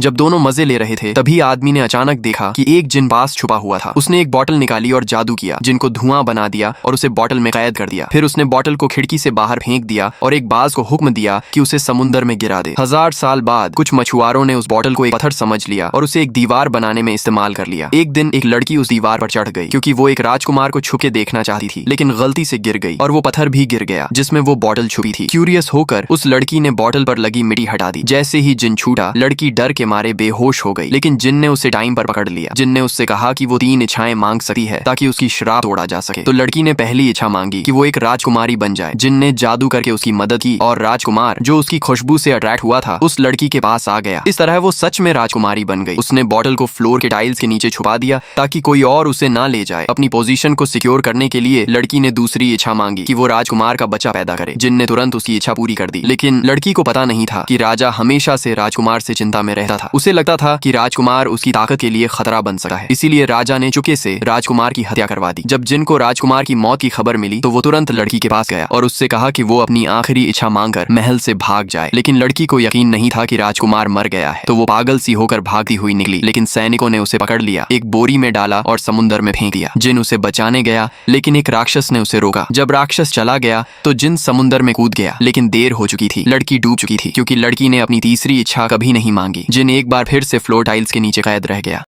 जब दोनों मजे ले रहे थे तभी आदमी ने अचानक देखा कि एक जिन पास छुपा हुआ था। उसने एक बोतल निकाली और जादू किया, जिन को धुआं बना दिया और उसे बोतल में कैद कर दिया। फिर उसने बोतल को खिड़की से बाहर फेंक दिया और एक बाज को हुक्म दिया कि उसे समुंदर में गिरा दे। 1000 साल बाद कुछ मछुआरों ने उस बोतल को एक पत्थर समझ लिया और उसे एक दीवार बनाने में इस्तेमाल कर लिया। एक दिन एक लड़की उस दीवार पर चढ़ गई क्योंकि वो एक राजकुमार को छुपके देखना चाहती थी, लेकिन गलती से गिर गई और वो पत्थर भी गिर गया जिसमें वो बोतल छुपी थी। क्यूरियस होकर उस लड़की ने बोतल पर लगी मिट्टी हटा दी। जैसे ही जिन छूटा, लड़की डर के मारे बेहोश हो गई, लेकिन जिन ने उसे टाइम पर पकड़ लिया। जिन ने उससे कहा कि वो 3 इच्छाएं मांग सकती है ताकि उसकी श्राप तोड़ा जा सके। तो लड़की ने पहली इच्छा मांगी कि वो एक राजकुमारी बन जाए। जिन ने जादू करके उसकी मदद की और राजकुमार जो उसकी खुशबू से अट्रैक्ट हुआ था उस लड़की के पास आ गया। इस तरह वो सच में राजकुमारी बन गई। उसने बोतल को फ्लोर के टाइल्स के नीचे छुपा दिया ताकि कोई और उसे ना ले जाए। अपनी पोजीशन को सिक्योर करने के लिए लड़की ने दूसरी इच्छा मांगी कि वो राजकुमार का बच्चा पैदा करे। जिन ने तुरंत उसकी इच्छा पूरी कर दी, लेकिन लड़की को पता नहीं था कि राजा हमेशा से राजकुमार से चिंता में रहता था। उसे लगता था कि राजकुमार उसकी ताकत के लिए खतरा बन सकता है, इसीलिए राजा ने चुपके से राजकुमार की हत्या करवा दी। जब जिन को राजकुमार की मौत की खबर मिली तो वो तुरंत लड़की के पास गया और उससे कहा कि वो अपनी आखिरी इच्छा मांगकर महल से भाग जाए। लेकिन लड़की को यकीन नहीं था कि राजकुमार मर गया है, तो वो पागल सी होकर भागती हुई निकली। लेकिन सैनिकों ने उसे पकड़ लिया, एक बोरी में डाला और समुद्र में फेंक दिया। जिन उसे बचाने गया, लेकिन एक राक्षस ने उसे रोका। जब राक्षस चला गया तो जिन समुद्र में कूद गया, लेकिन देर हो चुकी थी। लड़की डूब चुकी थी क्योंकि लड़की ने अपनी तीसरी इच्छा कभी नहीं मांगी। जिन एक बार फिर से फ्लोर टाइल्स के नीचे कैद रह गया।